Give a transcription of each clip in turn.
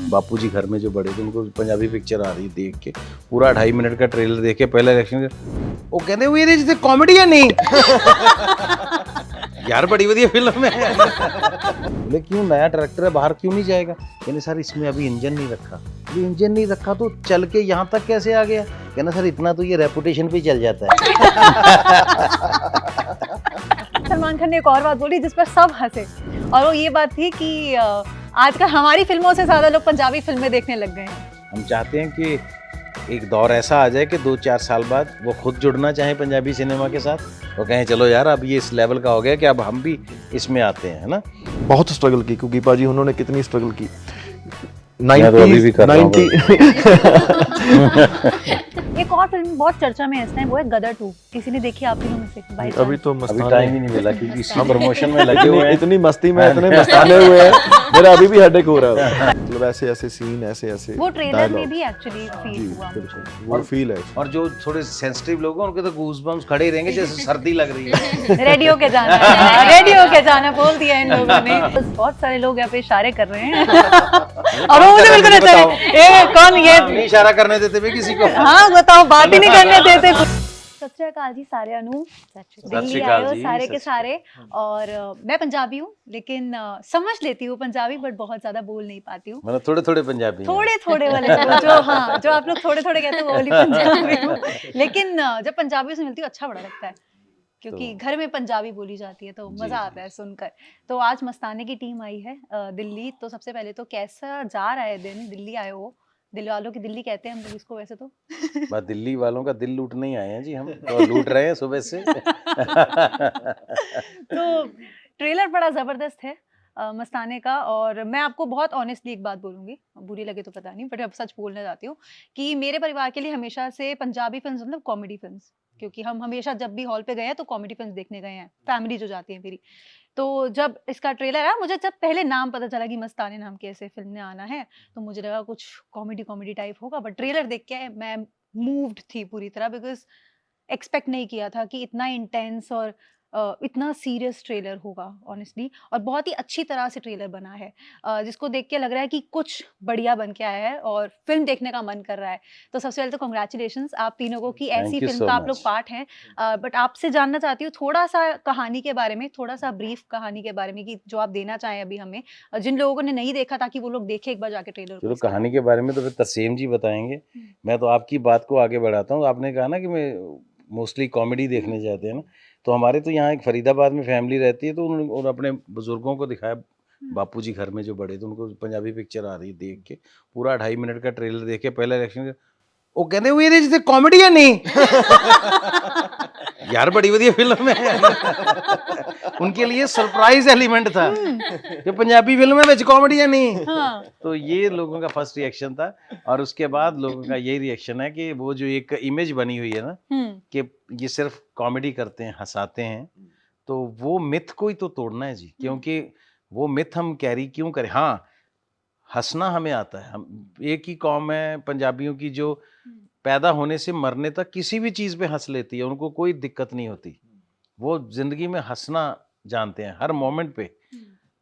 बापूजी घर में जो बड़े थे, उनको पंजाबी पिक्चर आ रही देख के पूरा 2.5 मिनट का ट्रेलर देख के पहला रिएक्शन वो कहते हुए जैसे कॉमेडी है नहीं यार बड़ी बढ़िया फिल्म है। बोले क्यों, नया डायरेक्टर है, बाहर क्यों नहीं जाएगा? कहने सर इसमें अभी इंजन नहीं रखा। अभी इंजन नहीं रखा तो चल के यहाँ तक कैसे आ गया? कहना सर इतना तो ये रेपुटेशन पे चल जाता है। सलमान खान ने एक और बात बोली जिस पर सब हंसे, और वो ये बात थी कि आजकल हमारी फिल्मों से ज्यादा लोग पंजाबी फिल्में देखने लग गए हैं। हम चाहते हैं कि एक दौर ऐसा आ जाए कि 2-4 साल बाद वो खुद जुड़ना चाहे पंजाबी सिनेमा के साथ, वो कहें चलो यार अब ये इस लेवल का हो गया कि अब हम भी इसमें आते हैं, है ना। बहुत स्ट्रगल की, क्योंकि पाजी उन्होंने कितनी स्ट्रगल की। 90 एक और फिल्म बहुत चर्चा में है इस टाइम, वो है गदर 2। किसी ने देखी आप तीनों में से? बाई अभी तो अभी टाइम ही नहीं मिला क्योंकि इसी प्रमोशन में लगे हुए हैं। इतनी मस्ती में इतने मस्ताने हुए हैं, मेरा अभी भी हेडेक हो रहा है। मतलब ऐसे ऐसे सीन, ऐसे ऐसे वो ट्रेलर में भी एक्चुअली फील हुआ। वो फील है। और जो थोड़े सेंसिटिव लोग हैं उनके तो गूज़बम्स खड़े ही रहेंगे जैसे सर्दी लग रही है। रेडी होके जाना है, रेडी होके जाना बोल दिया इन लोगों ने। बस बहुत सारे लोग यहाँ पे इशारे कर रहे हैं और वो मुझे बिल्कुल अच्छा नहीं, कौन ये नहीं इशारा करने देते भी किसी को। हाँ बताओ, बात ही नहीं करने देते। सत श्री अकाल जी सारे अनु, दिल्ली श्री आए अकाल हो जी, सारे सत के श्री सारे। और मैं पंजाबी हूँ लेकिन समझ लेती हूँ पंजाबी, बट बहुत ज्यादा बोल नहीं पाती हूँ। मतलब थोड़े थोड़े पंजाबी हैं। थोड़े थोड़े वाले जो हाँ जो आप लोग थोड़े थोड़े कहते हो वो वाली पंजाबी हूँ। लेकिन जब पंजाबी से मिलती हूँ अच्छा बड़ा लगता है, क्योंकि घर में पंजाबी बोली जाती है तो मजा आता है सुनकर। तो आज मस्ताने की टीम आई है दिल्ली। तो सबसे पहले तो कैसा जा रहा है दिन? दिल्ली आए हो, दिल वालों की दिल्ली कहते हैं हम लोग इसको वैसे तो। बस दिल्ली वालों का दिल लूटने ही आए हैं जी, हम तो लूट रहे हैं सुबह से। तो ट्रेलर बड़ा जबरदस्त है मस्ताने का। और मैं आपको बहुत ऑनेस्टली एक बात बोलूंगी, बुरी लगे तो पता नहीं, बट अब सच बोलना चाहती हूँ कि मेरे परिवार के लिए हमेशा से पंजाबी फिल्म मतलब कॉमेडी फिल्म, क्योंकि हम हमेशा जब भी हॉल पे गए हैं तो कॉमेडी फिल्म देखने गए हैं, फैमिली जो जाती है मेरी। तो जब इसका ट्रेलर आया, मुझे जब पहले नाम पता चला कि मस्ताने नाम की ऐसे फिल्म ने आना है, तो मुझे लगा कुछ कॉमेडी कॉमेडी टाइप होगा। बट ट्रेलर देख के मैं मूव्ड थी पूरी तरह, बिकॉज एक्सपेक्ट नहीं किया था कि इतना इंटेंस और इतना सीरियस ट्रेलर होगा ऑनेस्टली। और बहुत ही अच्छी तरह से ट्रेलर बना है, जिसको देख के लग रहा है कि कुछ बढ़िया बन के आया है और फिल्म देखने का मन कर रहा है। तो सबसे पहले तो कॉन्ग्रेचुलेशंस आप तीनों को कि ऐसी Thank you फिल्म so का आप लोग much. पार्ट हैं। बट आपसे जानना चाहती हूँ थोड़ा सा कहानी के बारे में, थोड़ा सा ब्रीफ कहानी के बारे में, कि जो आप देना चाहें अभी हमें, जिन लोगों ने नहीं देखा, ताकि वो लोग देखें एक बार जाके ट्रेलर चलो को। कहानी के बारे में तो फिर तस्सीम जी बताएंगे। मैं तो आपकी बात को आगे बढ़ाता हूँ। आपने कहा ना कि मैं मोस्टली कॉमेडी देखने जाते हैं ना, तो हमारे तो यहाँ एक फरीदाबाद में फैमिली रहती है, तो उन्होंने अपने बुजुर्गों को दिखाया। बापूजी घर में जो बड़े थे, उनको पंजाबी पिक्चर आ रही देख के पूरा 2.5 मिनट का ट्रेलर देख के पहला रिएक्शन वो कहते हुए जैसे कॉमेडी है नहीं यार बड़ी बढ़िया फिल्म है। उनके लिए सरप्राइज एलिमेंट था कि पंजाबी फिल्म में कॉमेडी है नहीं। हाँ। तो ये लोगों का फर्स्ट रिएक्शन था। और उसके बाद लोगों का यही रिएक्शन है कि वो जो एक इमेज बनी हुई है ना कि ये सिर्फ कॉमेडी करते हैं, हंसाते हैं, तो वो मिथ को ही तो तोड़ना है जी। क्योंकि वो मिथ हम कैरी क्यों करें? हाँ, हंसना हमें आता है। हम एक ही कौम है पंजाबियों की जो पैदा होने से मरने तक किसी भी चीज़ पे हंस लेती है, उनको कोई दिक्कत नहीं होती। वो जिंदगी में हंसना जानते हैं हर मोमेंट पे।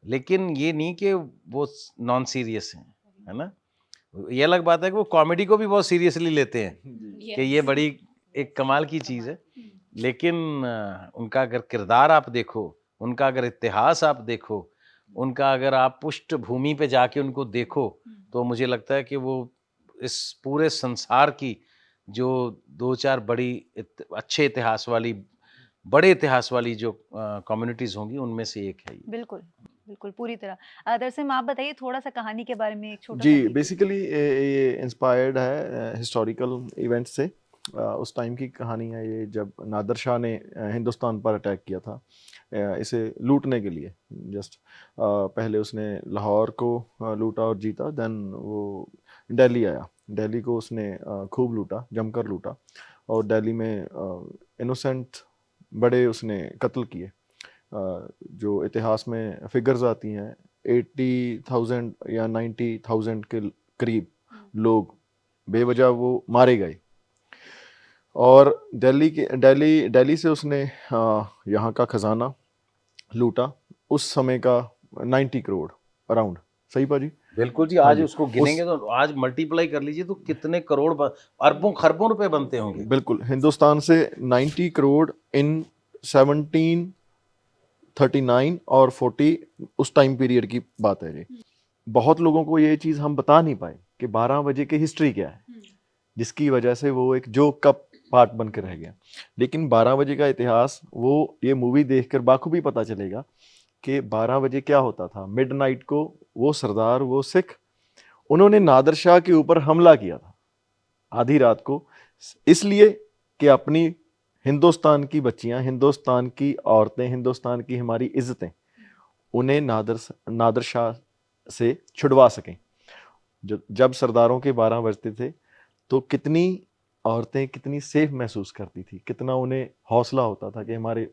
लेकिन ये नहीं कि वो नॉन सीरियस हैं, है ना। ये अलग बात है कि वो कॉमेडी को भी बहुत सीरियसली लेते हैं कि ये बड़ी एक कमाल की चीज़ है। लेकिन उनका अगर किरदार आप देखो, उनका अगर इतिहास आप देखो, उनका अगर आप पृष्ठभूमि पे जाके उनको देखो, तो मुझे लगता है कि वो इस पूरे संसार की जो 2-4 बड़ी अच्छे इतिहास वाली, बड़े इतिहास वाली जो कम्युनिटीज होंगी, उनमें से एक है ये। बिल्कुल बिल्कुल पूरी तरह। दरअसल आप बताइए थोड़ा सा कहानी के बारे में, एक छोटा जी, सा। बेसिकली ये इंस्पायर्ड है हिस्टोरिकल इवेंट से। उस टाइम की कहानी है ये, जब नादर शाह ने हिंदुस्तान पर अटैक किया था इसे लूटने के लिए। जस्ट पहले उसने लाहौर को लूटा और जीता, देन वो दिल्ली आया। दिल्ली को उसने खूब लूटा, जमकर लूटा, और दिल्ली में इनोसेंट बड़े उसने कत्ल किए। जो इतिहास में फिगर्स आती हैं 80,000 या 90,000 के करीब लोग बेवजह वो मारे गए। और दिल्ली से उसने यहाँ का खजाना लूटा, उस समय का 90 करोड़ अराउंड। सही पाजी? बिल्कुल जी, हाँ आज जी, उसको गिनेंगे तो आज मल्टीप्लाई कर लीजिए तो कितने करोड़ अरबों खरबों रुपए बनते होंगे। बिल्कुल हिंदुस्तान से 90 करोड़ इन 1739 और 40 उस टाइम पीरियड की बात है जी। बहुत लोगों को ये चीज़ हम बता नहीं पाए कि 12 बजे की हिस्ट्री क्या है, जिसकी वजह से वो एक जोक का पार्ट बन के रह गया। लेकिन 12 बजे का इतिहास वो ये मूवी देखकर बाखूबी पता चलेगा कि 12 बजे क्या होता था। मिडनाइट को वो सरदार, वो सिख, उन्होंने नादर शाह के ऊपर हमला किया था आधी रात को, इसलिए कि अपनी हिंदुस्तान की बच्चियां, हिंदुस्तान की औरतें, हिंदुस्तान की हमारी इज्जतें उन्हें नादर शाह से छुड़वा सकें। जब सरदारों के 12 बजते थे तो कितनी औरतें कितनी सेफ महसूस करती थी, कितना उन्हें हौसला होता था कि हमारे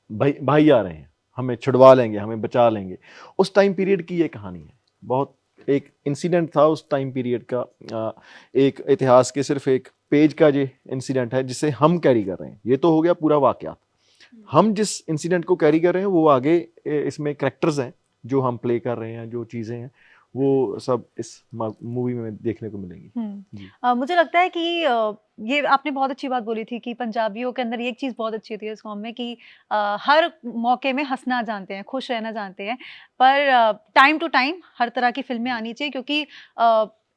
भाई आ रहे हैं, हमें छुड़वा लेंगे, हमें बचा लेंगे। उस टाइम पीरियड की ये कहानी है। बहुत एक इंसिडेंट था उस टाइम पीरियड का, एक इतिहास के सिर्फ एक पेज का ये इंसिडेंट है जिसे हम कैरी कर रहे हैं। ये तो हो गया पूरा वाकया। हम जिस इंसिडेंट को कैरी कर रहे हैं वो आगे इसमें कैरेक्टर्स हैं जो हम प्ले कर रहे हैं, जो चीज़ें हैं वो सब इस मूवी में देखने को मिलेंगी। मुझे लगता है कि ये आपने बहुत अच्छी बात बोली थी कि पंजाबियों के अंदर ये एक चीज़ बहुत अच्छी थी इस कॉम में कि हर मौके में हंसना जानते हैं, खुश रहना जानते हैं, पर टाइम टू टाइम हर तरह की फिल्में आनी चाहिए, क्योंकि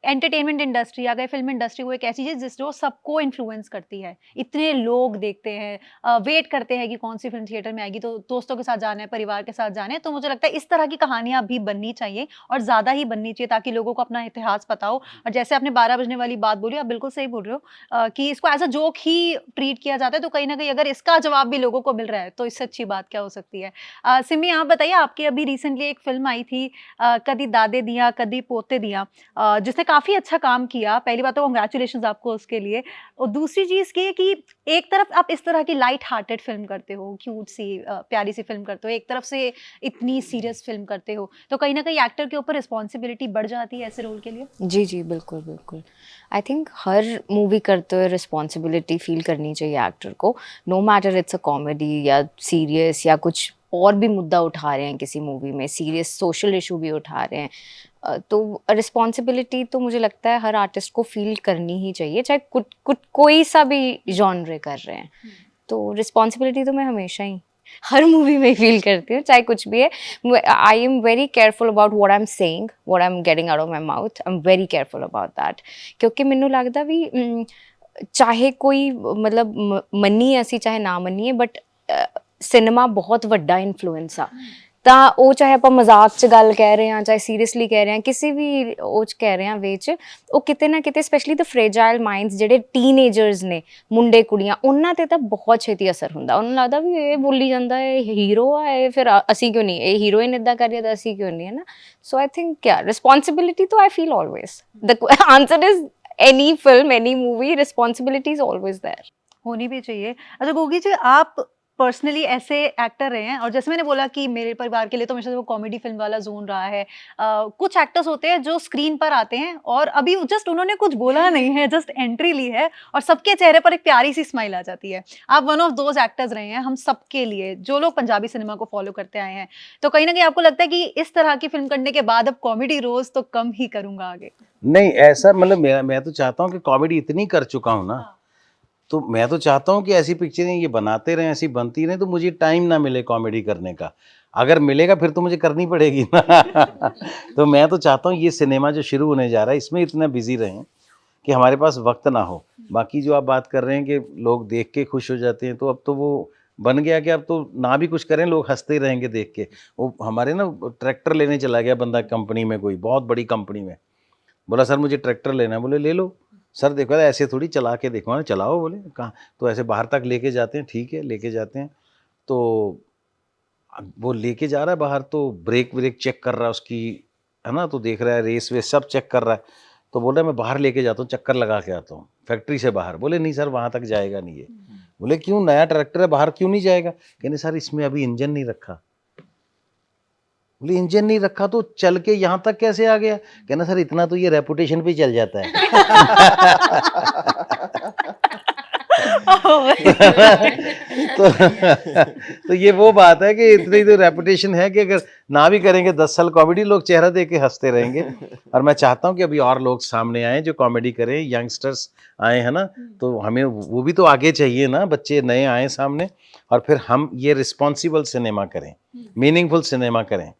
एंटरटेनमेंट इंडस्ट्री या फिल्म इंडस्ट्री वो एक ऐसी चीज़ जो सबको इन्फ्लुएंस करती है। इतने लोग देखते हैं, वेट करते हैं कि कौन सी फिल्म थिएटर में आएगी, तो दोस्तों के साथ जाना है, परिवार के साथ जाना है। तो मुझे लगता है इस तरह की कहानियां भी बननी चाहिए और ज़्यादा ही बननी चाहिए, ताकि लोगों को अपना इतिहास पता हो। और जैसे आपने 12 बजने वाली बात बोली, आप बिल्कुल सही बोल रहे हो कि इसको एज अ जोक ही ट्रीट किया जाता है, तो कहीं ना कहीं अगर इसका जवाब भी लोगों को मिल रहा है तो इससे अच्छी बात क्या हो सकती है। सिमी, आप बताइए, आपकी अभी रिसेंटली एक फिल्म आई थी कदी दादे दिया कदी पोते दिया, जिसने काफ़ी अच्छा काम किया। पहली बात तो कांग्रेचुलेशंस आपको उसके लिए, और दूसरी चीज़ ये कि एक तरफ आप इस तरह की लाइट हार्टेड फिल्म करते हो, क्यूट सी प्यारी सी फिल्म करते हो, एक तरफ से इतनी सीरियस फिल्म करते हो, तो कहीं ना कहीं एक्टर के ऊपर रिस्पॉन्सिबिलिटी बढ़ जाती है ऐसे रोल के लिए। जी जी बिल्कुल बिल्कुल। आई थिंक हर मूवी करते हुए रिस्पॉन्सिबिलिटी फील करनी चाहिए एक्टर को, no matter it's a comedy या सीरियस या कुछ और भी मुद्दा उठा रहे हैं किसी मूवी में, सीरियस सोशल इशू भी उठा रहे हैं, तो रिस्पॉन्सिबिलिटी तो मुझे लगता है हर आर्टिस्ट को फील करनी ही चाहिए, चाहे कुछ कोई सा भी जॉनरे कर रहे हैं। तो रिस्पॉन्सिबिलिटी तो मैं हमेशा ही हर मूवी में फील करती हूँ, चाहे कुछ भी है। I am very careful about what I am saying, what I am getting out of my mouth, I am very careful about that, क्योंकि मैनू लगता भी चाहे कोई मतलब मन्नी असी चाहे ना मन्नीए, बट सिनेमा बहुत वड्डा इन्फ्लुएंस आ, ਤਾਂ ਉਹ ਚਾਹੇ ਆਪਾਂ ਮਜ਼ਾਕ 'ਚ ਗੱਲ ਕਹਿ ਰਹੇ ਹਾਂ, ਚਾਹੇ ਸੀਰੀਅਸਲੀ ਕਹਿ ਰਹੇ ਹਾਂ, ਕਿਸੇ ਵੀ ਉਹ 'ਚ ਕਹਿ ਰਹੇ ਹਾਂ ਵੇ 'ਚ, ਉਹ ਕਿਤੇ ਨਾ ਕਿਤੇ ਸਪੈਸ਼ਲੀ ਦ ਫਰੇਜਾਈਲ ਮਾਈਂਡਸ ਜਿਹੜੇ ਟੀਨੇਜਰਸ ਨੇ, ਮੁੰਡੇ ਕੁੜੀਆਂ, ਉਹਨਾਂ 'ਤੇ ਤਾਂ ਬਹੁਤ ਛੇਤੀ ਅਸਰ ਹੁੰਦਾ। ਉਹਨਾਂ ਨੂੰ ਲੱਗਦਾ ਵੀ ਇਹ ਬੋਲੀ ਜਾਂਦਾ, ਇਹ ਹੀਰੋ ਆ, ਇਹ ਫਿਰ ਅਸੀਂ ਕਿਉਂ ਨਹੀਂ, ਇਹ ਹੀਰੋਇਨ ਇੱਦਾਂ ਕਰ ਰਹੀ ਹੈ ਤਾਂ ਅਸੀਂ ਕਿਉਂ ਨਹੀਂ, ਹੈ ਨਾ। ਸੋ ਆਈ ਥਿੰਕ ਕਿਆ ਰਿਸਪॉन्सिबिलिटी तो I feel always the answer is any film any movie, responsibility is always there, होनी भी चाहिए। अच्छा गोगी जी, आप पर्सनली ऐसे एक्टर रहे हैं, और जैसे मैंने बोला कि मेरे परिवार के लिए तो हमेशा से वो कॉमेडी फिल्म वाला जोन रहा है। कुछ एक्टर्स होते हैं जो स्क्रीन पर आते हैं और अभी जस्ट उन्होंने कुछ बोला नहीं है, जस्ट एंट्री ली है और सबके चेहरे पर एक प्यारी सी स्माइल आ जाती है। आप वन ऑफ दोज एक्टर्स रहे हैं हम सबके लिए, जो लोग पंजाबी सिनेमा को फॉलो करते आए हैं। तो कहीं ना कहीं आपको लगता है कि इस तरह की फिल्म करने के बाद अब कॉमेडी रोज तो कम ही करूंगा आगे? नहीं, ऐसा मतलब मैं तो चाहता हूँ कि कॉमेडी इतनी कर चुका हूँ ना, तो मैं तो चाहता हूँ कि ऐसी पिक्चरें ये बनाते रहें, ऐसी बनती रहें, तो मुझे टाइम ना मिले कॉमेडी करने का। अगर मिलेगा फिर तो मुझे करनी पड़ेगी ना। तो मैं तो चाहता हूँ ये सिनेमा जो शुरू होने जा रहा है इसमें इतना बिजी रहें कि हमारे पास वक्त ना हो। बाकी जो आप बात कर रहे हैं कि लोग देख के खुश हो जाते हैं, तो अब तो वो बन गया कि अब तो ना भी कुछ करें लोग हंसते ही रहेंगे देख के। वो हमारे ना ट्रैक्टर लेने चला गया बंदा कंपनी में, कोई बहुत बड़ी कंपनी में, बोला सर मुझे ट्रैक्टर लेना है। बोले ले लो सर, देखो ऐसे थोड़ी चला के देखो ना, चलाओ। बोले कहाँ? तो ऐसे बाहर तक लेके जाते हैं, ठीक है लेके जाते हैं। तो वो लेके जा रहा है बाहर, तो ब्रेक व्रेक चेक कर रहा है उसकी, है ना, तो देख रहा है रेस वेस सब चेक कर रहा है। तो बोल रहा है मैं बाहर लेके जाता हूँ, चक्कर लगा के आता हूँ फैक्ट्री से बाहर। बोले नहीं सर वहाँ तक जाएगा नहीं है। बोले क्यों, नया ट्रैक्टर है बाहर क्यों नहीं जाएगा? कहने सर इसमें अभी इंजन नहीं रखा। बोले इंजन नहीं रखा तो चल के यहाँ तक कैसे आ गया? कहना सर इतना तो ये रेपुटेशन पे चल जाता है। तो ये वो बात है कि इतनी तो रेपुटेशन है कि अगर ना भी करेंगे 10 साल कॉमेडी, लोग चेहरा देख के हंसते रहेंगे। और मैं चाहता हूँ कि अभी और लोग सामने आए जो कॉमेडी करें, यंगस्टर्स आए हैं ना, तो हमें वो भी तो आगे चाहिए ना, बच्चे नए आए सामने, और फिर हम ये रिस्पॉन्सिबल सिनेमा करें, मीनिंगफुल सिनेमा करें।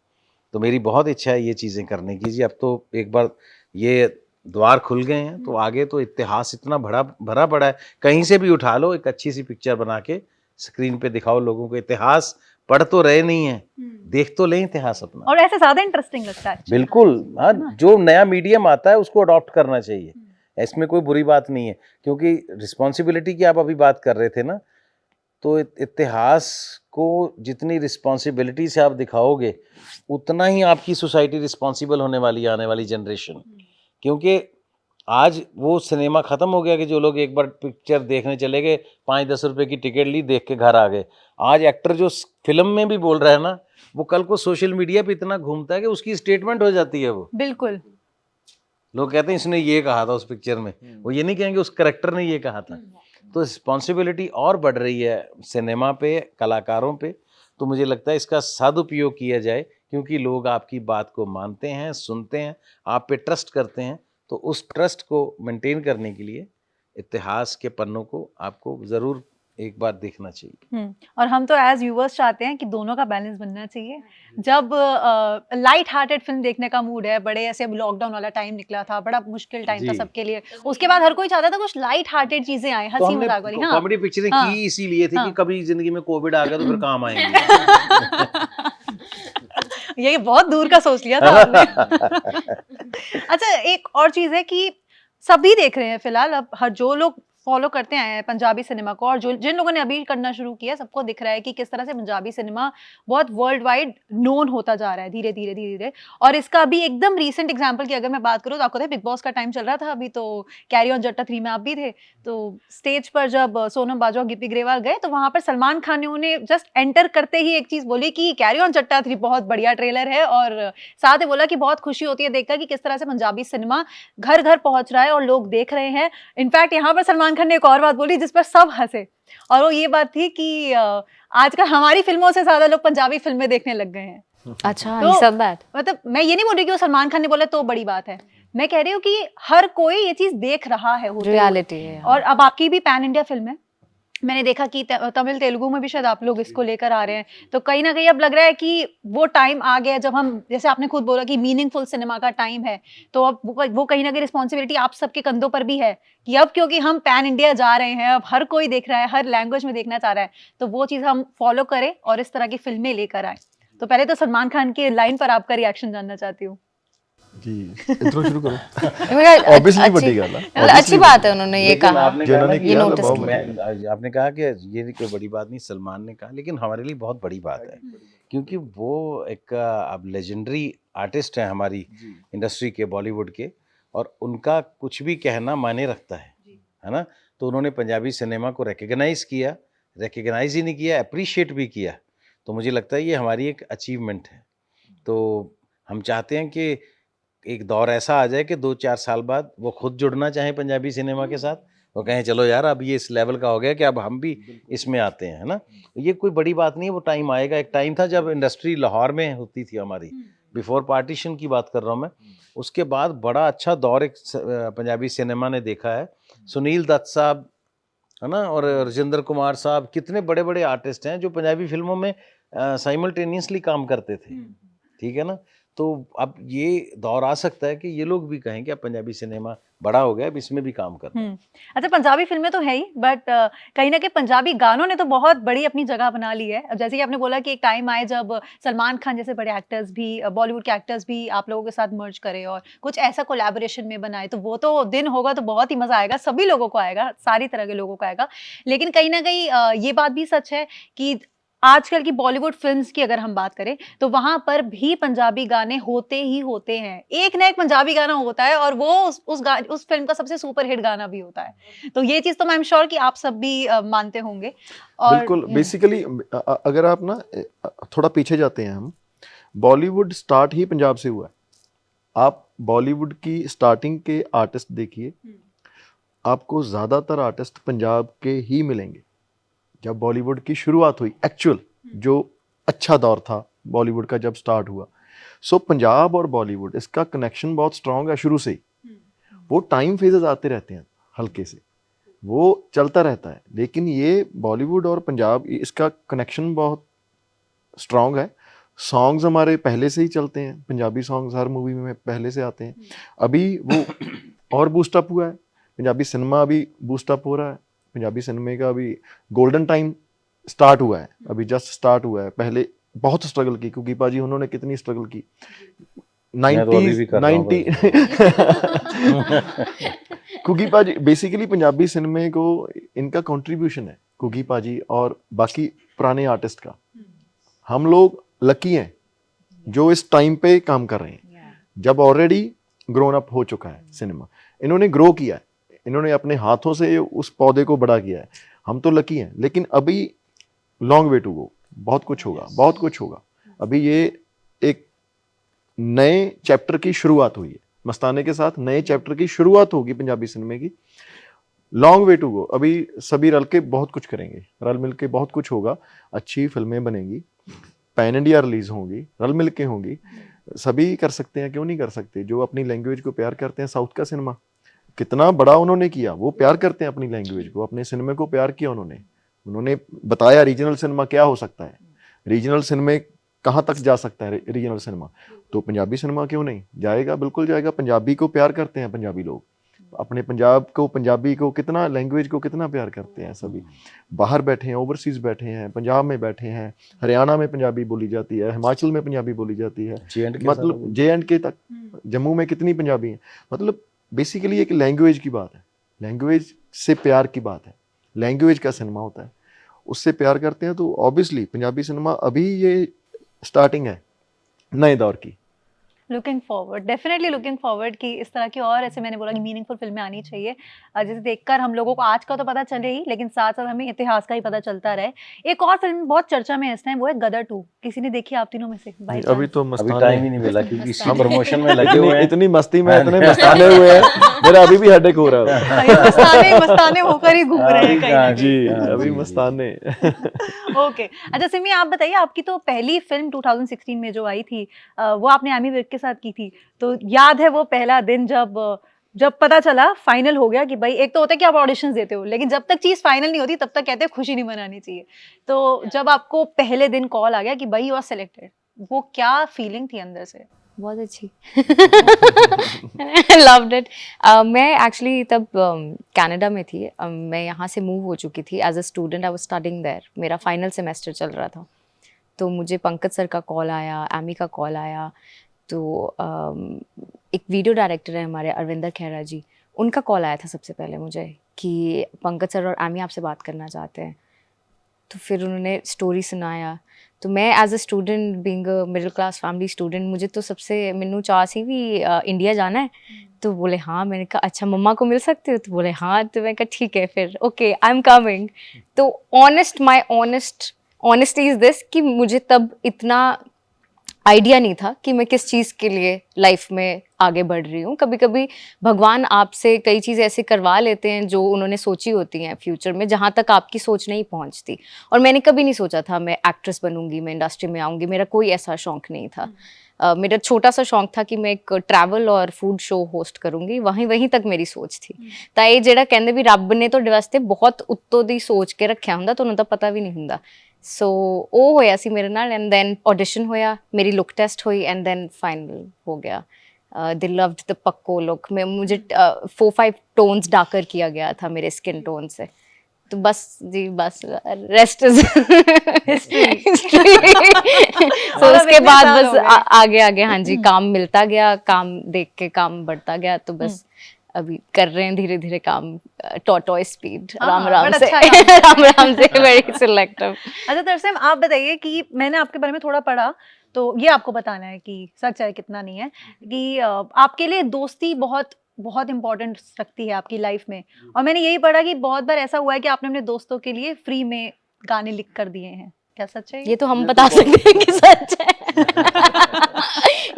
तो मेरी बहुत इच्छा है ये चीज़ें करने की जी। अब तो एक बार ये द्वार खुल गए हैं तो आगे तो इतिहास इतना भरा पड़ा है, कहीं से भी उठा लो, एक अच्छी सी पिक्चर बना के स्क्रीन पे दिखाओ लोगों को। इतिहास पढ़ तो रहे नहीं है, देख तो लें इतिहास अपना। और ऐसे ज्यादा इंटरेस्टिंग लगता है। बिल्कुल, हाँ, जो नया मीडियम आता है उसको अडॉप्ट करना चाहिए, इसमें कोई बुरी बात नहीं है। क्योंकि रिस्पॉन्सिबिलिटी की आप अभी बात कर रहे थे ना, तो इतिहास को जितनी रिस्पॉन्सिबिलिटी से आप दिखाओगे उतना ही आपकी सोसाइटी रिस्पॉन्सिबल होने वाली है, आने वाली जनरेशन। क्योंकि आज वो सिनेमा ख़त्म हो गया कि जो लोग एक बार पिक्चर देखने चले गए, 5-10 रुपए की टिकट ली, देख के घर आ गए। आज एक्टर जो फिल्म में भी बोल रहा है ना, वो कल को सोशल मीडिया पे इतना घूमता है कि उसकी स्टेटमेंट हो जाती है। वो बिल्कुल, लोग कहते हैं इसने ये कहा था उस पिक्चर में, वो ये नहीं कहेंगे उस करेक्टर ने ये कहा था। तो रिस्पॉन्सिबिलिटी और बढ़ रही है सिनेमा पे, कलाकारों पे। तो मुझे लगता है इसका सदुपयोग किया जाए, क्योंकि लोग आपकी बात को मानते हैं, सुनते हैं, आप पे ट्रस्ट करते हैं। तो उस ट्रस्ट को मेंटेन करने के लिए इतिहास के पन्नों को आपको ज़रूर एक बार देखना चाहिए। और हम तो एज व्यूअर्स चाहते हैं कि दोनों का बैलेंस बनना चाहिए। जब लाइट हार्टेड फिल्म देखने का मूड है, बड़े ऐसे अब लॉकडाउन वाला टाइम निकला था, बड़ा मुश्किल टाइम था जी। सबके लिए, उसके बाद हर कोई चाहता था कुछ लाइट हार्टेड चीजें आए, तो हंसी हमने मजाक वाली। हाँ, कॉमेडी पिक्चरें हाँ, की इसीलिए थी हाँ। कि कभी जिंदगी में कोविड आ गया तो फिर काम आएंगे। ये बहुत दूर का सोच लिया था आपने। अच्छा, एक और चीज है कि सभी देख रहे हैं फिलहाल, अब हर जो लोग फॉलो करते आए हैं पंजाबी सिनेमा को, और जो जिन लोगों ने अभी करना शुरू किया, सबको दिख रहा है कि किस तरह से पंजाबी सिनेमा बहुत वर्ल्ड वाइड नोन होता जा रहा है धीरे धीरे धीरे धीरे। और इसका अभी एकदम रीसेंट एग्जांपल की अगर मैं बात करूँ तो आपको पता है बिग बॉस का टाइम चल रहा था अभी, तो कैरी ऑन जट्टा 3 में आप भी थे। तो स्टेज पर जब सोनम बाजवा, गिप्पी ग्रेवाल गए, तो वहां पर सलमान खान ने उन्हें जस्ट एंटर करते ही एक चीज बोली कि कैरी ऑन जट्टा 3 बहुत बढ़िया ट्रेलर है, और साथ ही बोला कि बहुत खुशी होती है देखकर कि किस तरह से पंजाबी सिनेमा घर घर पहुंच रहा है और लोग देख रहे हैं। इनफैक्ट यहाँ पर सलमान खान ने एक और बात बोली जिस पर सब हंसे, और वो ये बात थी कि आजकल हमारी फिल्मों से ज्यादा लोग पंजाबी फिल्में देखने लग गए हैं। अच्छा, तो he said that? मतलब मैं ये नहीं बोल रही कि वो सलमान खान ने बोला तो बड़ी बात है, मैं कह रही हूँ कि हर कोई ये चीज देख रहा है होते हुए। रियलिटी है। और अब आपकी भी पैन इंडिया फिल्म है, मैंने देखा कि तमिल तेलुगु में भी शायद आप लोग इसको लेकर आ रहे हैं, तो कहीं ना कहीं अब लग रहा है कि वो टाइम आ गया जब हम, जैसे आपने खुद बोला कि मीनिंगफुल सिनेमा का टाइम है, तो अब वो कहीं ना कहीं रिस्पॉन्सिबिलिटी आप सबके कंधों पर भी है कि अब क्योंकि हम पैन इंडिया जा रहे हैं, अब हर कोई देख रहा है, हर लैंग्वेज में देखना चाह रहा है, तो वो चीज़ हम फॉलो करें और इस तरह की फिल्में लेकर आए। तो पहले तो सलमान खान के लाइन पर आपका रिएक्शन जानना चाहती हूँ। जी, इतना शुरू करो। Obviously बड़ी गल है। अच्छी बात है उन्होंने ये लेकिन कहा, आपने जिन्होंने कहा ना किया notice बहुत किया। बड़ी आपने कहा कि ये कोई बड़ी बात नहीं, सलमान ने कहा, लेकिन हमारे लिए बहुत बड़ी बात है, क्योंकि वो एक अब लेजेंडरी आर्टिस्ट है हमारी इंडस्ट्री के, बॉलीवुड के, और उनका कुछ भी कहना मायने रखता है ना। तो उन्होंने पंजाबी सिनेमा को रिकग्नाइज किया, रिकग्नाइज ही नहीं किया, अप्रिशिएट भी किया। तो मुझे लगता है ये हमारी एक अचीवमेंट है। तो हम चाहते हैं कि एक दौर ऐसा आ जाए कि 2-4 साल बाद वो खुद जुड़ना चाहें पंजाबी सिनेमा के साथ, वो कहें चलो यार अब ये इस लेवल का हो गया कि अब हम भी इसमें आते हैं, है ना। ये कोई बड़ी बात नहीं है, वो टाइम आएगा। एक टाइम था जब इंडस्ट्री लाहौर में होती थी हमारी, बिफोर पार्टीशन की बात कर रहा हूँ मैं। उसके बाद बड़ा अच्छा दौर एक पंजाबी सिनेमा ने देखा है। सुनील दत्त साहब, है ना, और राजेंद्र कुमार साहब, कितने बड़े बड़े आर्टिस्ट हैं जो पंजाबी फिल्मों में साइमल्टेनियसली काम करते थे, ठीक है ना। तो अब ये दौर आ सकता है कि ये लोग भी कहें कि अब पंजाबी सिनेमा बड़ा हो गया, अब इसमें भी काम करना है। अच्छा, पंजाबी फिल्में तो है ही, बट कहीं ना कहीं पंजाबी गानों ने तो बहुत बड़ी अपनी जगह बना ली है। अब जैसे कि आपने बोला कि एक टाइम आए जब सलमान खान जैसे बड़े एक्टर्स भी, बॉलीवुड के एक्टर्स भी आप लोगों के साथ मर्ज करे और कुछ ऐसा कोलैबोरेशन में बनाए, तो वो तो दिन होगा तो बहुत ही मजा आएगा, सभी लोगों को आएगा, सारी तरह के लोगों को आएगा। लेकिन कहीं ना कहीं ये बात भी सच है कि आजकल की बॉलीवुड फिल्म्स की अगर हम बात करें तो वहां पर भी पंजाबी गाने होते ही होते हैं, एक ना एक पंजाबी गाना होता है, और वो उस फिल्म का सबसे सुपर हिट गाना भी होता है। तो ये चीज तो मैं एम श्योर कि आप सब भी मानते होंगे। और बिल्कुल, बेसिकली अगर आप ना थोड़ा पीछे जाते हैं, हम बॉलीवुड स्टार्ट ही पंजाब से हुआ है। आप बॉलीवुड की स्टार्टिंग के आर्टिस्ट देखिए, आपको ज़्यादातर आर्टिस्ट पंजाब के ही मिलेंगे। जब बॉलीवुड की शुरुआत हुई, एक्चुअल जो अच्छा दौर था बॉलीवुड का जब स्टार्ट हुआ, सो पंजाब और बॉलीवुड इसका कनेक्शन बहुत स्ट्रांग है शुरू से ही। वो टाइम फेजेस आते रहते हैं हल्के से, वो चलता रहता है, लेकिन ये बॉलीवुड और पंजाब इसका कनेक्शन बहुत स्ट्रांग है। सॉन्ग्स हमारे पहले से ही चलते हैं, पंजाबी सॉन्ग्स हर मूवी में पहले से आते हैं। अभी वो और बूस्टअप हुआ है, पंजाबी सिनेमा अभी बूस्टअप हो रहा है। पंजाबी सिनेमा का अभी गोल्डन टाइम स्टार्ट हुआ है, अभी जस्ट स्टार्ट हुआ है। पहले बहुत स्ट्रगल की, क्योंकि पाजी उन्होंने कितनी स्ट्रगल की 90s 90 कुकी पाजी बेसिकली पंजाबी सिनेमा को इनका कंट्रीब्यूशन है, कुकी पाजी और बाकी पुराने आर्टिस्ट का। हम लोग लकी हैं जो इस टाइम पे काम कर रहे हैं, जब ऑलरेडी ग्रोन अप हो चुका है सिनेमा। इन्होंने ग्रो किया है, इन्होंने अपने हाथों से उस पौधे को बड़ा किया है। हम तो लकी हैं, लेकिन अभी लॉन्ग वे टू गो, बहुत कुछ होगा, बहुत कुछ होगा। अभी ये एक नए चैप्टर की शुरुआत हुई है, मस्ताने के साथ नए चैप्टर की शुरुआत होगी पंजाबी सिनेमा की। लॉन्ग वे टू गो, अभी सभी रल के बहुत कुछ करेंगे, रल मिल के बहुत कुछ होगा। अच्छी फिल्में बनेंगी, पैन इंडिया रिलीज होंगी, रल मिल के होंगी। सभी कर सकते हैं, क्यों नहीं कर सकते? जो अपनी लैंग्वेज को प्यार करते हैं, साउथ का सिनेमा कितना बड़ा उन्होंने किया, वो प्यार करते हैं अपनी लैंग्वेज को, अपने सिनेमा को प्यार किया उन्होंने बताया रीजनल सिनेमा क्या हो सकता है, रीजनल सिनेमा कहाँ तक जा सकता है रीजनल सिनेमा। तो पंजाबी सिनेमा क्यों नहीं जाएगा? बिल्कुल जाएगा। पंजाबी को प्यार करते हैं पंजाबी लोग, अपने पंजाब को, पंजाबी को कितना, लैंग्वेज को कितना प्यार करते हैं सभी। बाहर बैठे हैं, ओवरसीज बैठे हैं, पंजाब में बैठे हैं, हरियाणा में पंजाबी बोली जाती है, हिमाचल में पंजाबी बोली जाती है, मतलब JNK तक, जम्मू में कितनी पंजाबी है। मतलब बेसिकली एक लैंग्वेज की बात है, लैंग्वेज से प्यार की बात है, लैंग्वेज का सिनेमा होता है, उससे प्यार करते हैं। तो ऑब्वियसली पंजाबी सिनेमा अभी ये स्टार्टिंग है नए दौर की। Looking forward, definitely looking forward कि इस तरह की और, ऐसे मैंने बोला कि मीनिंगफुल फिल्में आनी चाहिए, जिसे देखकर हम लोगों को आज का तो पता चले ही, लेकिन साथ साथ हमें इतिहास का ही पता चलता रहे। एक और फिल्म बहुत चर्चा में है इस टाइम, वो है गदर 2। किसी ने देखी आप तीनों में से? अभी तो अभी टाइम ही नहीं मिला, क्योंकि इसी प्रमोशन में लगे हुए हैं। इतनी मस्ती में इतने मस्ताने हुए हैं, मेरा अभी भी हेडेक हो रहा है। मस्ताने होकर ही घूम रहे हैं कहीं जी, अभी मस्ताने। ओके, अच्छा सिमी आप बताइए, आपकी तो पहली फिल्म 2016 में जो आई थी, वो आपने एमी विर्क के साथ की थी। तो याद है वो पहला दिन जब पता चला, फाइनल हो गया कि भाई, एक तो होता है कि आप ऑडिशंस देते हो, लेकिन जब तक चीज फाइनल नहीं होती तब तक कहते हैं खुशी नहीं मनानी चाहिए। तो जब आपको पहले दिन कॉल आ गया कि भाई यू आर सिलेक्टेड, वो क्या फीलिंग थी अंदर से? बहुत अच्छी। Loved it. मैं एक्चुअली तब कनाडा में थी, मैं यहाँ से मूव हो चुकी थी। As a student I was studying there, मेरा फाइनल सेमेस्टर चल रहा था। तो मुझे पंकज सर का कॉल आया, एमी का कॉल आया। तो एक वीडियो डायरेक्टर है हमारे, अरविंदर खैरा जी, उनका कॉल आया था सबसे पहले मुझे कि पंकज सर और एमी आपसे बात करना चाहते हैं। तो फिर उन्होंने स्टोरी सुनाया। तो मैं as a student, being a middle class family student, मुझे तो सबसे मैनू चाह सी भी इंडिया जाना है। तो बोले हाँ। मैंने कहा अच्छा मम्मा को मिल सकते हो? तो बोले हाँ। तो मैंने कहा ठीक है फिर, ओके आई एम कमिंग। तो ऑनेस्टी इज दिस कि मुझे तब इतना आइडिया नहीं था कि मैं किस चीज़ के लिए लाइफ में आगे बढ़ रही हूँ। कभी कभी भगवान आपसे कई चीज़ ऐसे करवा लेते हैं जो उन्होंने सोची होती हैं फ्यूचर में, जहाँ तक आपकी सोच नहीं पहुँचती। और मैंने कभी नहीं सोचा था मैं एक्ट्रेस बनूंगी, मैं इंडस्ट्री में आऊँगी, मेरा कोई ऐसा शौक नहीं था। मेरा छोटा सा शौक था कि मैं एक ट्रैवल और फूड शो होस्ट करूँगी, वहीं तक मेरी सोच थी। ਤਾਂ ਇਹ ਜਿਹੜਾ ਕਹਿੰਦੇ ਵੀ ਰੱਬ ਨੇ ਤੁਹਾਡੇ ਵਾਸਤੇ ਬਹੁਤ ਉੱਤੋਂ ਦੀ ਸੋਚ ਕੇ ਰੱਖਿਆ ਹੁੰਦਾ, ਤੁਹਾਨੂੰ ਤਾਂ ਪਤਾ ਵੀ ਨਹੀਂ ਹੁੰਦਾ। ਸੋ ਉਹ ਹੋਇਆ ਸੀ ਮੇਰੇ ਨਾਲ। ਐਂਡ ਦੈਨ ऑडिशन होया, मेरी लुक टेस्ट हुई, एंड देन फाइनल हो गया। दे लव्ड द पक्को लुक में। मुझे 4-5 टोन्स डार्कर किया गया था मेरे स्किन टोन से। तो बस जी, बस रेस्ट इज हिस्ट्री। तो उसके बाद बस आगे हाँ जी, काम मिलता गया, काम देख के काम बढ़ता गया। तो बस अभी कर रहे हैं धीरे धीरे काम, टॉय स्पीड, राम से राम से, वेरी सिलेक्टिव। अच्छा तरसेम आप बताइए कि मैंने आपके बारे में थोड़ा पढ़ा, तो ये आपको बताना है कि सच है कितना नहीं है, कि आपके लिए दोस्ती बहुत बहुत इंपॉर्टेंट रखती है आपकी लाइफ में। और मैंने यही पढ़ा कि बहुत बार ऐसा हुआ है कि आपने अपने दोस्तों के लिए फ्री में गाने लिख कर दिए हैं। क्या सच है ये तो हम बता सकते हैं कि सच है।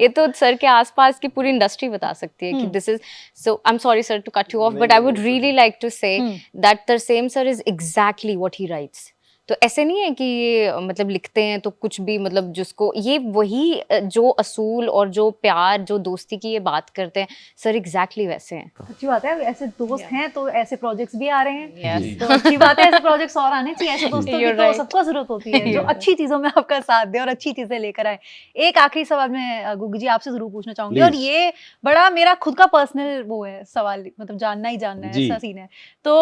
ये तो सर के आसपास की पूरी इंडस्ट्री बता सकती है कि this is so I am sorry sir to cut you off but I would really like to say that Tarsem sir is exactly what he writes. तो ऐसे नहीं है कि ये मतलब लिखते हैं तो कुछ भी मतलब जिसको ये वही जो असूल और जो प्यार जो दोस्ती की ये बात करते हैं सर एग्जैक्टली वैसे हैं। अच्छी बात है, ऐसे दोस्त हैं तो ऐसे प्रोजेक्ट्स भी आ रहे हैं। Yes. तो अच्छी बात है, ऐसे प्रोजेक्ट्स और आने चाहिए। ऐसे दोस्तों की You're तो right. सबको जरूरत होती है जो अच्छी चीजों में आपका साथ दे और अच्छी चीजें लेकर आए। एक आखिरी सवाल मैं गुग्गी जी आपसे जरूर पूछना चाहूंगी, और ये बड़ा मेरा खुद का पर्सनल वो है सवाल, मतलब जानना ही जानना है, ऐसा सीन है। तो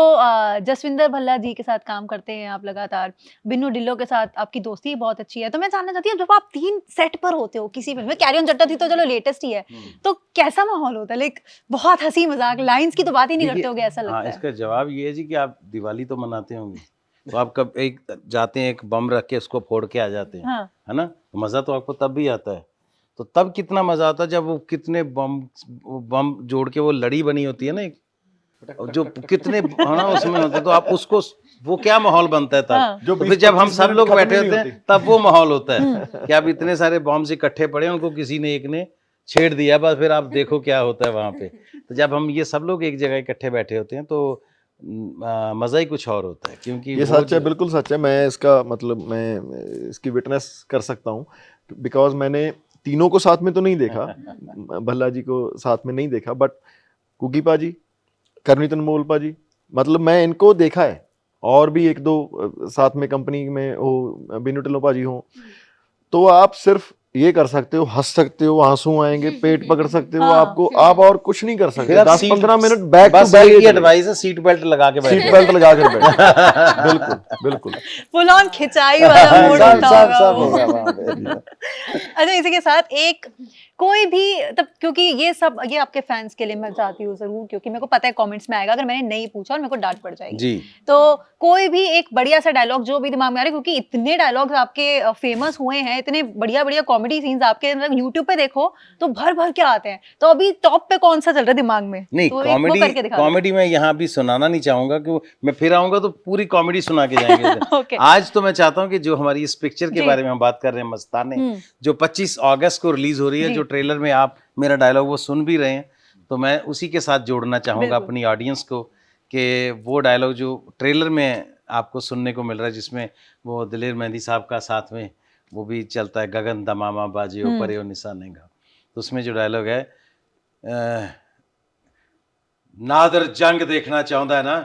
जसविंदर भल्ला जी के साथ काम करते हैं आप लगातार, बिन्नू ढिल्लों के साथ आपकी दोस्ती बहुत अच्छी है। तो मैं जानना चाहती हूँ, जब आप 3 सेट पर होते हो किसी फिल्म में, कैरी ऑन जट्टा थी तो चलो लेटेस्ट ही है, तो कैसा माहौल होता है? लाइक बहुत हंसी मजाक, लाइंस की तो बात ही नहीं करते होगे ऐसा लगता हाँ, है। इसका जवाब ये है जी कि आप दिवाली तो मनाते होंगे, तो आप कब एक जाते हैं, एक बम रख के उसको फोड़ के आ जाते हैं, हाँ। है ना? तो मज़ा तो आपको तब भी आता है। तो तब कितना मज़ा आता है जब वो कितने बम जोड़ के वो लड़ी बनी होती है ना, एक जो कितने हाँ उसमें होते, तो आप उसको वो क्या माहौल बनता है तब। हाँ। जो तो फिर 20-25 जब हम सब मिनट लोग खत्म बैठे ही नहीं होते हैं तब वो माहौल होता है कि आप इतने सारे बॉम्ब इकट्ठे पड़े हैं, उनको किसी ने एक ने छेड़ दिया, बस फिर आप देखो क्या होता है वहाँ पे। तो जब हम ये सब लोग एक जगह इकट्ठे बैठे होते हैं तो मज़ा ही कुछ और होता है, क्योंकि ये सच है, बिल्कुल सच है। मैं इसका मतलब मैं इसकी विटनेस कर सकता हूँ, बिकॉज मैंने तीनों को साथ में तो नहीं देखा, भल्ला जी को साथ में नहीं देखा, बट कुकी पाजी, करनीत अनमोल पाजी, मतलब मैं इनको देखा है, और भी 1-2 साथ में कंपनी में हो, बिन्नू ढिल्लों पाजी हो, तो आप सिर्फ ये कर सकते हो, हंस सकते हो, आंसू आएंगे, पेट पकड़ सकते हो, हाँ। आपको आप और कुछ नहीं कर सकते। फिर आप 10-15 मिनट बैक टू बस बैक एक ही एडवाइस है, सीट बेल्ट लगा के सीट बैठो। बेल्ट लगा कर बैठो। बिल्कुल बिल्कुल। फुल ऑन खिंचाई वाला मोड सब होता सब होगा सब वो। होगा वहाँ पे। अच्छा, इसी के साथ एक कोई भी तब, क्योंकि ये सब ये आपके फैंस के लिए मैं चाहती हूँ जरूर, क्योंकि मेरे को पता है कमेंट्स में आएगा अगर मैंने नहीं पूछा और मेरे को डांट पड़ जाएगी। जी। तो कोई भी एक बढ़िया सा डायलॉग जो भी दिमाग में आ रहा है, क्योंकि इतने डायलॉग्स आपके फेमस हुए हैं, इतने बढ़िया बढ़िया कॉमेडी सीन्स आपके, मतलब यूट्यूब पे देखो तो भर भर के आते हैं। तो अभी टॉप पे कौन सा चल रहा है दिमाग में? नहीं, तो एक वो करके दिखा दो। कॉमेडी में यहाँ भी सुनाना नहीं चाहूंगा, कि मैं फिर आऊंगा तो पूरी कॉमेडी सुना के जाएंगे। ओके। आज तो मैं चाहता हूँ कि जो हमारी इस पिक्चर के जी। बारे में हम बात कर रहे हैं, मस्ताने, जो 25 अगस्त को रिलीज हो रही है, जी। जो ट्रेलर में आप मेरा डायलॉग वो सुन भी रहे हैं, तो मैं उसी के साथ जोड़ना चाहूंगा बिल्कुल। अपनी ऑडियंस को, कि वो डायलॉग जो ट्रेलर में आपको सुनने को मिल रहा है, जिसमें वो दिलेर मेहंदी साहब का साथ में वो भी चलता है, गगन दमामा बाजे ऊपर यो निशाने का, तो उसमें जो डायलॉग है, नादर जंग देखना चाहता है ना,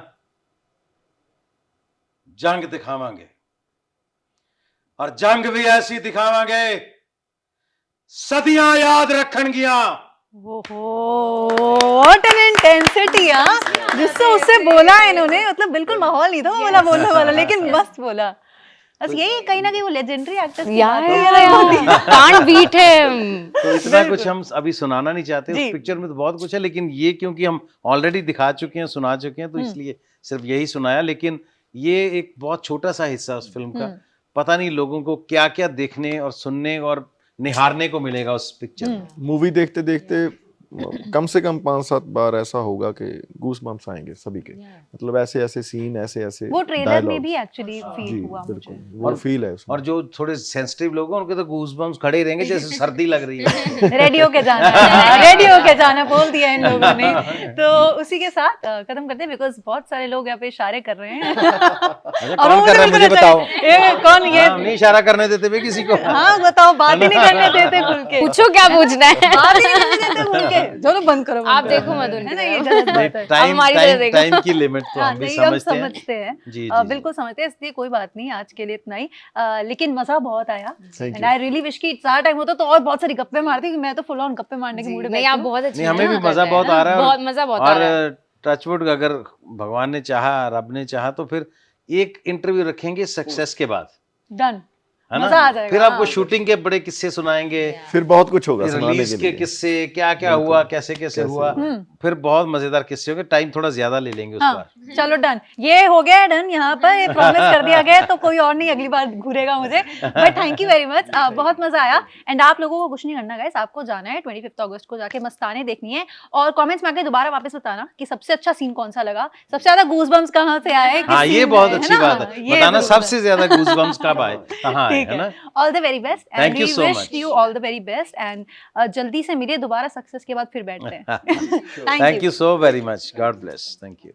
जंग दिखावांगे, और जंग भी ऐसी दिखावांगे सदियां याद रखणगियां। व्हाट एन इंटेंसिटी, हाँ, जिससे उससे बोला है इन्होंने, मतलब बिल्कुल माहौल नहीं था वो वाला बोलने वाला, लेकिन मस्त बोला। बस यही कहीं ना कहीं वो लेजेंडरी एक्टर्स की बात है। कांट बीट है। तो इतना कुछ हम अभी सुनाना नहीं चाहते, जी। उस पिक्चर में तो बहुत कुछ है, लेकिन ये क्योंकि हम ऑलरेडी दिखा चुके हैं, सुना चुके हैं, तो इसलिए सिर्फ यही सुनाया। लेकिन ये एक बहुत छोटा सा हिस्सा उस फिल्म का, पता नहीं लोगों को क्या क्या देखने और सुनने और निहारने को मिलेगा उस पिक्चर में। मूवी देखते देखते कम से कम 5-7 बार ऐसा होगा कि गूस बम्प्स आएंगे सभी के, मतलब ऐसे ऐसे सीन, ऐसे ऐसे वो ट्रेलर में भी एक्चुअली फील जी हुआ बिल्कुल, मुझे। वो फील है उसमें। और जो थोड़े सेंसिटिव लोग हैं उनके तो गूज़बम्प्स खड़े ही रहेंगे जैसे सर्दी लग रही है। रेडी होके जाना है, रेडी होके जाना बोल दिया इन लोगों ने। तो उसी के साथ खत्म करते हैं, बिकॉज बहुत सारे लोग यहाँ पे इशारे कर रहे हैं। अच्छा, और कौन वो कर रहा है बिल्कुल मुझे अच्छा बताओ। ये कौन, ये हाँ, नहीं इशारा करने देते भाई किसी को। हाँ बताओ, बात ही नहीं करने देते खुल के, पूछो क्या पूछना है। बात ही नहीं करने देते खुल के, चलो बंद करो, आप देखो मत है ना, ये गलत बात है। टाइम हमारी तरह देखो। टाइम की लिमिट तो हाँ, हम भी नहीं, हम समझते हैं। समझते हैं। जी, जी, बिल्कुल समझते हैं, इसलिए कोई बात नहीं, आज के लिए इतना ही। लेकिन मजा बहुत आया, Thank and I really wish कि सारा टाइम होता तो और बहुत सारी गप्पे मारती, क्योंकि मैं तो फुल ऑन गप्पे मारने के मूड में नहीं, आप बहुत अच्छी नहीं, हमें भी मेहनत मजा कर रहे बहुत हैं। आ रहा है, बहुत मजा बहुत आ रहा है। और टचवुड अगर भगवान ने चाहा, रब ने चाहा, तो फिर एक इंटरव्यू रखेंगे सक्सेस के बाद, डन, है मजा आ ना? जाएगा। फिर आपको हाँ। शूटिंग के बड़े किस्से सुनाएंगे, फिर बहुत कुछ होगा सुनाने रिलीज के के लिए। किस्से, क्या क्या हुआ, कैसे कैसे हुआ, फिर बहुत मजेदार किस्से होंगे। टाइम थोड़ा ज्यादा ले लेंगे उस हाँ, बार। चलो डन, ये हो गया डन, यहाँ पर ये प्रॉमिस कर दिया गया है, तो कोई और नहीं अगली बार घूरेगा मुझे। But thank you very much, बहुत मजा आया। एंड आप लोगों को कुछ नहीं करना गाइस, आपको जाना है 25 अगस्त को जाके मस्ताने देखनी है, और कमेंट्स में आके दोबारा वापस बताना कि सबसे अच्छा सीन कौन सा लगा, सबसे ज्यादा गूज़बम्प्स कहाँ से आए, किस हाँ, ये scene बहुत में, अच्छी ना? बात है, ये बताना जरूर सबसे ज्यादा गूज़बम्प्स कब आए, कहाँ आए। है ठीक है ना? All the very best and Thank we you so wish much. You all the very best and जल्दी से मिलिए दोबारा सक्सेस के बाद फिर बैठते हैं Thank you so very much. God bless. Thank you.